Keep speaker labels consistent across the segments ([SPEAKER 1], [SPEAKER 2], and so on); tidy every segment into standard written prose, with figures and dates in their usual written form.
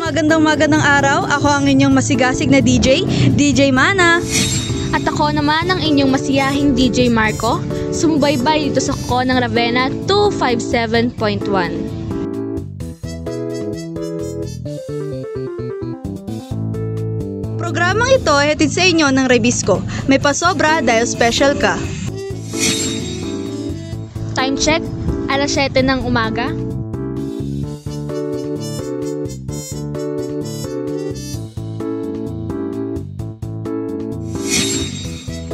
[SPEAKER 1] Magandang araw. Ako ang inyong masigasig na DJ, DJ Mana.
[SPEAKER 2] At ako naman ang inyong masiyahing DJ Marco. Sumubaybay dito sa Ko ng Ravenna 257.1.
[SPEAKER 1] Programang ito ay hatid sa inyo ng Rebisco. May pasobra dahil special ka.
[SPEAKER 2] Time check, alas 7 ng umaga.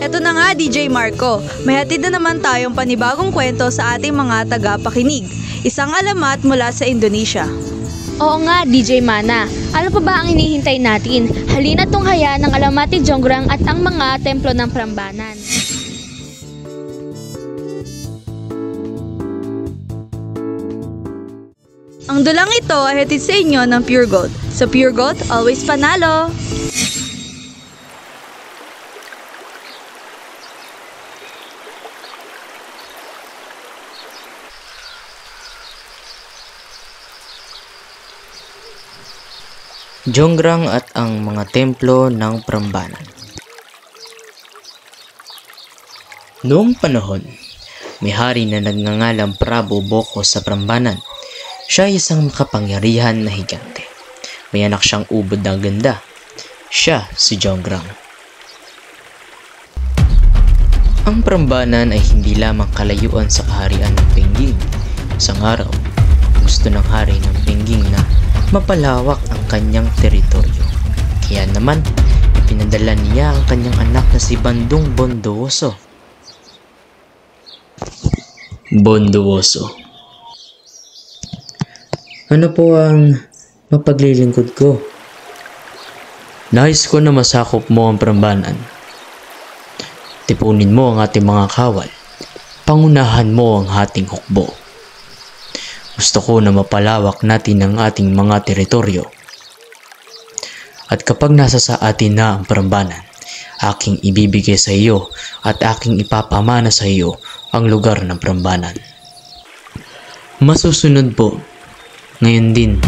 [SPEAKER 1] Eto na nga DJ Marco, may hatid na naman tayong panibagong kwento sa ating mga tagapakinig. Isang alamat mula sa Indonesia.
[SPEAKER 2] Oo nga, DJ Mana. Ano pa ba ang hinihintay natin? Halina't tunghaya ng alamat ni Jonggrang at ang mga templo ng Prambanan.
[SPEAKER 1] Ang dulang ito ay hatid sa inyo ng Pure Gold. Sa Pure Gold, always panalo!
[SPEAKER 3] Jonggrang at ang mga templo ng Prambanan. Noong panahon, may hari na nagngangalang Prabu Boko sa Prambanan. Siya ay isang makapangyarihan na higante. May anak siyang ubod na ganda. Siya si Jonggrang. Ang Prambanan ay hindi lamang kalayuan sa kaharian ng Pengging. Isang araw, gusto ng hari ng Pengging na mapalawak ang kanyang teritoryo. Kaya naman, ipinadala niya ang kanyang anak na si Bandung Bondowoso. Bondowoso. Ano po ang mapaglilingkod ko? Nais ko na masakop mo ang Prambanan. Tipunin mo ang ating mga kawal. Pangunahan mo ang ating hukbo. Gusto ko na mapalawak natin ang ating mga teritoryo. At kapag nasa sa atin na ang Prambanan, aking ibibigay sa iyo at aking ipapamana sa iyo ang lugar ng Prambanan. Masusunod po, ngayon din.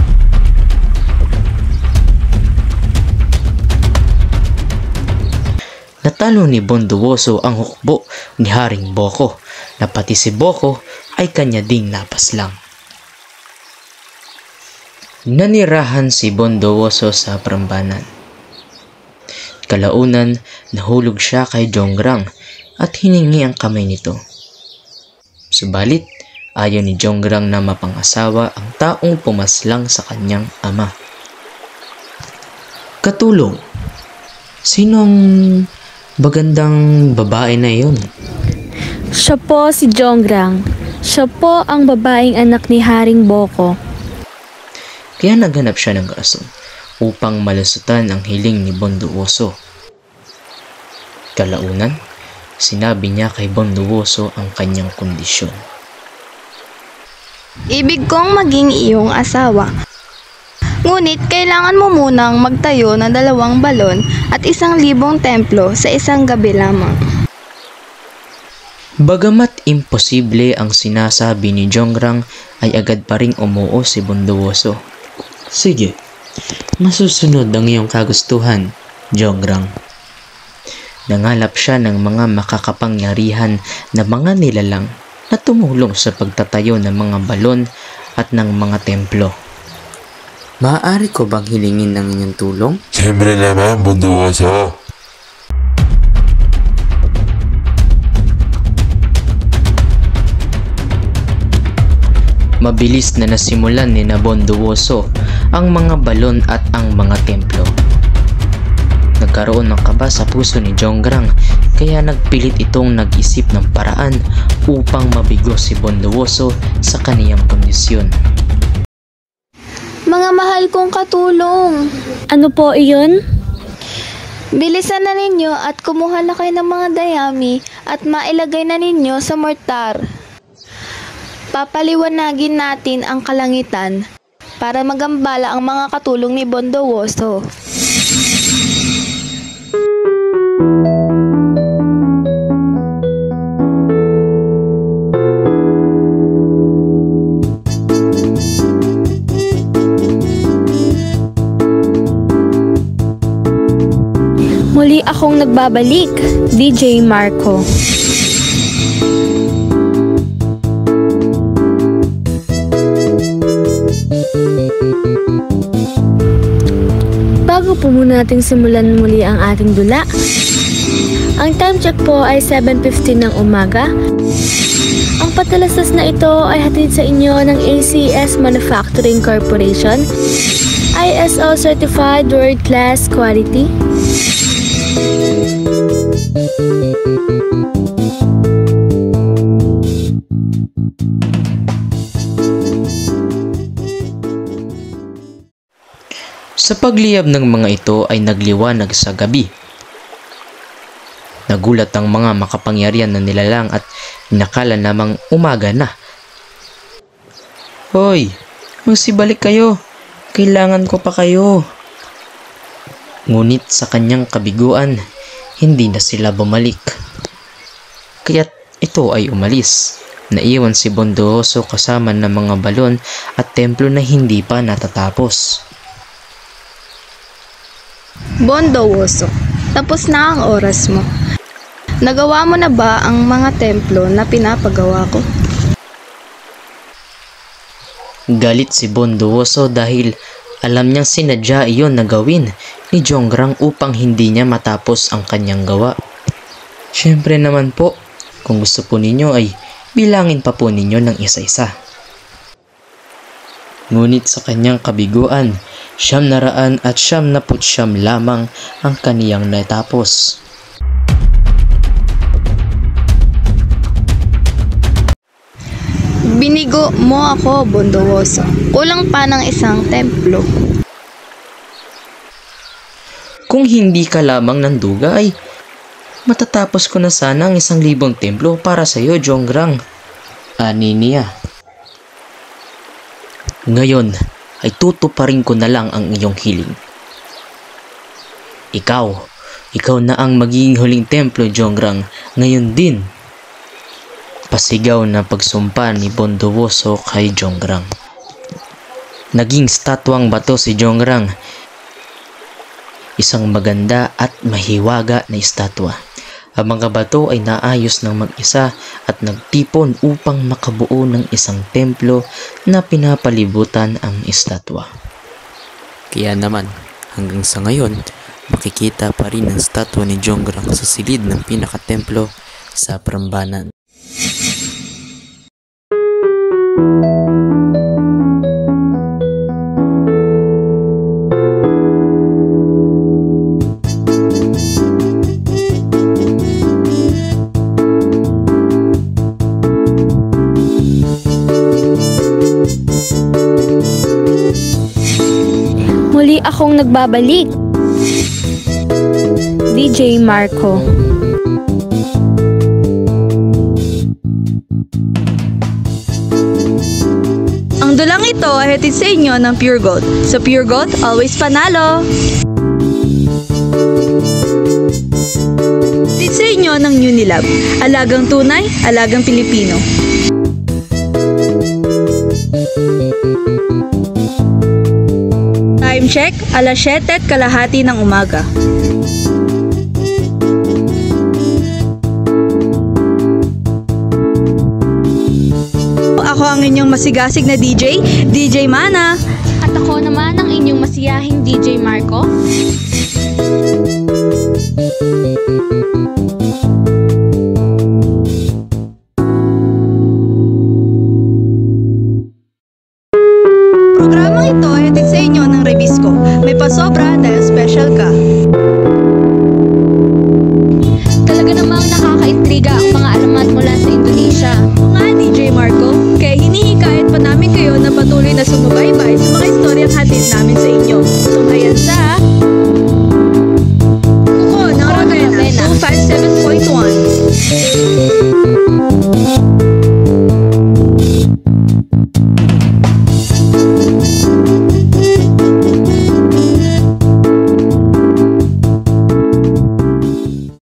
[SPEAKER 3] Natalo ni Bondowoso ang hukbo ni Haring Boko na pati si Boko ay kanya ding napaslang. Nanirahan si Bondowoso sa Prambanan. Kalaunan, nahulog siya kay Jonggrang at hiningi ang kamay nito. Subalit, ayaw ni Jonggrang na mapangasawa ang taong pumaslang sa kanyang ama. Katulong, sinong bagandang babae na iyon?
[SPEAKER 2] Siya po si Jonggrang. Siya po ang babaeng anak ni Haring Boko.
[SPEAKER 3] Kaya naghanap siya ng rason upang malusutan ang hiling ni Bondowoso. Kalaunan, sinabi niya kay Bondowoso ang kanyang kondisyon.
[SPEAKER 4] Ibig kong maging iyong asawa. Ngunit kailangan mo munang magtayo ng 2 balon at 1,000 templo sa isang gabi lamang.
[SPEAKER 3] Bagamat imposible ang sinasabi ni Jonggrang, ay agad pa ring umuo si Bondowoso. Sige, masusunod ang iyong kagustuhan, Jonggrang. Nangalap siya ng mga makakapangyarihan na mga nilalang na tumulong sa pagtatayo ng mga balon at ng mga templo. Maaari ko bang hilingin ng inyong tulong?
[SPEAKER 5] Siyempre naman, Bondowoso.
[SPEAKER 3] Mabilis na nasimulan ni Bondowoso ang mga balon at ang mga templo. Nagkaroon ng kaba sa puso ni Jonggrang, kaya nagpilit itong nag-isip ng paraan upang mabigo si Bondowoso sa kaniyang kondisyon.
[SPEAKER 4] Mga mahal kong katulong,
[SPEAKER 2] Ano po iyon?
[SPEAKER 4] bilisan na ninyo at kumuha na kayo ng mga dayami at mailagay na ninyo sa mortar. Papaliwanagin natin ang kalangitan para magambala ang mga katulong ni Bondowoso.
[SPEAKER 2] Muli akong nagbabalik, DJ Marco. Bago po muna nating simulan muli ang ating dula, ang time check po ay 7:15 ng umaga. Ang patalastas na ito ay hatid sa inyo ng ACS Manufacturing Corporation, ISO Certified World Class Quality.
[SPEAKER 3] Sa pagliyab ng mga ito ay nagliwanag sa gabi. Nagulat ang mga makapangyarihan na nilalang at inakala namang umaga na. Hoy, magsibalik kayo. Kailangan ko pa kayo. Ngunit sa kanyang kabiguan, hindi na sila bumalik. Kaya't ito ay umalis. Naiwan si Bondoso kasama ng mga balon at templo na hindi pa natatapos.
[SPEAKER 4] Bondowoso, tapos na ang oras mo. Nagawa mo na ba ang mga templo na pinapagawa ko?
[SPEAKER 3] Galit si Bondoso dahil alam niyang sinadya iyon na gawin ni Jonggrang upang hindi niya matapos ang kanyang gawa. Siyempre naman po, kung gusto po ninyo ay bilangin pa po ninyo ng isa-isa. Ngunit sa kanyang kabiguan, 900 at 99 lamang ang kaniyang natapos.
[SPEAKER 4] Binigo mo ako, Bondowoso. Kulang pa ng isang templo.
[SPEAKER 3] Kung hindi ka lamang ng duga ay matatapos ko na sana ang 1,000 templo para sa iyo, Jonggrang. Ani niya. Ngayon ay tutuparin ko na lang ang iyong hiling. Ikaw na ang magiging huling templo, Jonggrang. Ngayon din. Pasigaw na pagsumpa ni Bondowoso kay Jonggrang. Naging statwang bato si Jonggrang. Isang maganda at mahiwaga na estatwa. Ang mga bato ay naayos ng mag-isa at nagtipon upang makabuo ng isang templo na pinapalibutan ang estatwa. Kaya naman, hanggang sa ngayon, makikita pa rin ang statwa ni Jonggrang sa silid ng pinakatemplo sa Prambanan.
[SPEAKER 2] Muli akong nagbabalik, DJ Marco.
[SPEAKER 1] Ang dulang ito ay hatid sa inyo ng Pure Gold. Sa Pure Gold, always panalo! Hatid sa inyo ng Unilab. Alagang tunay, alagang Pilipino. Time check, alas 7:30 ng umaga. Ako ang inyong masigasig na DJ, DJ Mana.
[SPEAKER 2] At ako naman ang inyong masiyahing DJ Marco.
[SPEAKER 1] Programang ito ay hatid sa inyo ng Rebisco. May pasobra dahil special ka.
[SPEAKER 2] Talaga namang nakakaintriga ang mga alamat mula sa Indonesia.
[SPEAKER 1] Nga DJ Marco, kaya hinihikayat pa namin kayo na patuloy na sumubaybay sa mga istoryang hatid namin sa inyo. Tunghayan sa